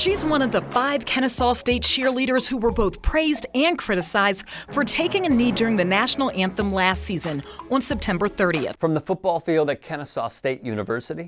She's one of the 5 Kennesaw State cheerleaders who were both praised and criticized for taking a knee during the national anthem last season on September 30th. From the football field at Kennesaw State University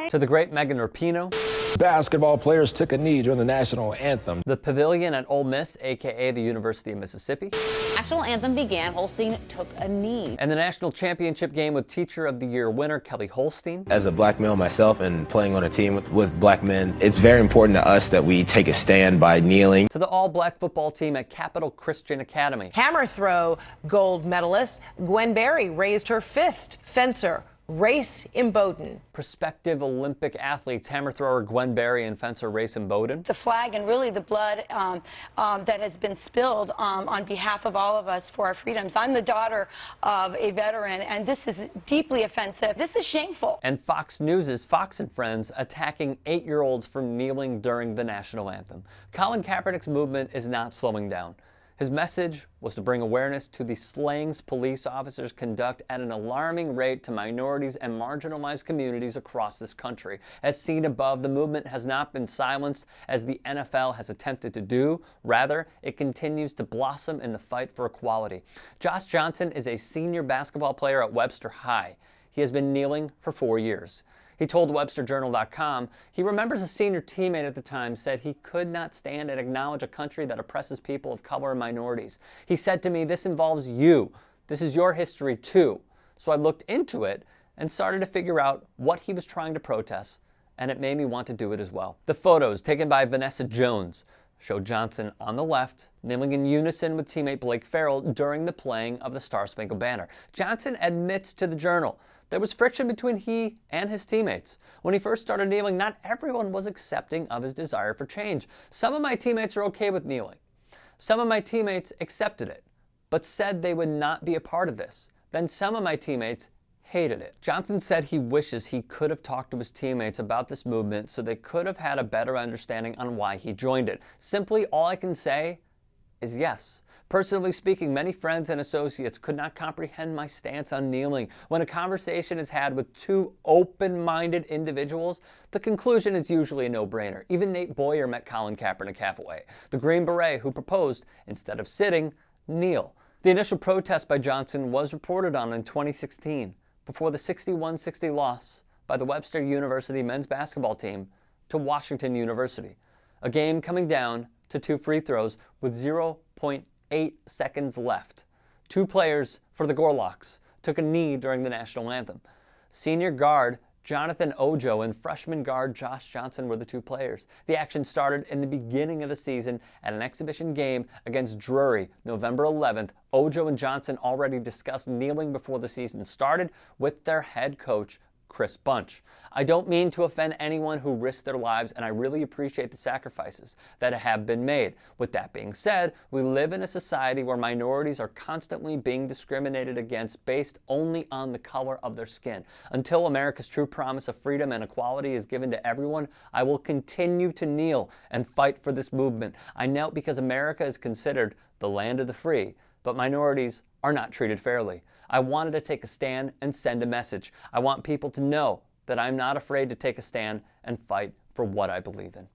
to the great Megan Rapinoe, basketball players took a knee during the national anthem. The pavilion at Ole Miss, aka the University of Mississippi. National anthem began, Holstein took a knee. And the national championship game with Teacher of the Year winner Kelly Holstein. As a black male myself and playing on a team with black men, it's very important to us that we take a stand by kneeling. To the all-black football team at Capital Christian Academy. Hammer throw gold medalist Gwen Berry raised her fist. Fencer Race Imboden. Prospective Olympic athletes, hammer thrower Gwen Berry and fencer Race Imboden. The flag and really the blood that has been spilled on behalf of all of us for our freedoms. I'm the daughter of a veteran, and this is deeply offensive. This is shameful. And Fox News' Fox and Friends attacking 8-year-olds for kneeling during the national anthem. Colin Kaepernick's movement is not slowing down. His message was to bring awareness to the slayings police officers conduct at an alarming rate to minorities and marginalized communities across this country. As seen above, the movement has not been silenced as the NFL has attempted to do. Rather, it continues to blossom in the fight for equality. Josh Johnson is a senior basketball player at Webster High. He has been kneeling for 4 years. He told WebsterJournal.com he remembers a senior teammate at the time said he could not stand and acknowledge a country that oppresses people of color and minorities. He said to me, "This involves you. This is your history too." So I looked into it and started to figure out what he was trying to protest, and it made me want to do it as well. The photos taken by Vanessa Jones show Johnson on the left, kneeling in unison with teammate Blake Farrell during the playing of the Star-Spangled Banner. Johnson admits to the Journal there was friction between he and his teammates. When he first started kneeling, not everyone was accepting of his desire for change. Some of my teammates are okay with kneeling. Some of my teammates accepted it, but said they would not be a part of this. Then some of my teammates hated it. Johnson said he wishes he could have talked to his teammates about this movement so they could have had a better understanding on why he joined it. Simply, all I can say is yes. Personally speaking, many friends and associates could not comprehend my stance on kneeling. When a conversation is had with two open-minded individuals, the conclusion is usually a no-brainer. Even Nate Boyer met Colin Kaepernick halfway. The Green Beret who proposed, instead of sitting, kneel. The initial protest by Johnson was reported on in 2016 before the 61-60 loss by the Webster University men's basketball team to Washington University. A game coming down to 2 free throws with 0.8 seconds left. 2 players for the Gorlocks took a knee during the national anthem. Senior guard Jonathan Ojo and freshman guard Josh Johnson were the 2 players. The action started in the beginning of the season at an exhibition game against Drury, November 11th. Ojo and Johnson already discussed kneeling before the season started with their head coach, Chris Bunch. I don't mean to offend anyone who risked their lives, and I really appreciate the sacrifices that have been made. With that being said, we live in a society where minorities are constantly being discriminated against based only on the color of their skin. Until America's true promise of freedom and equality is given to everyone, I will continue to kneel and fight for this movement. I knelt because America is considered the land of the free, but minorities are not treated fairly. I wanted to take a stand and send a message. I want people to know that I'm not afraid to take a stand and fight for what I believe in.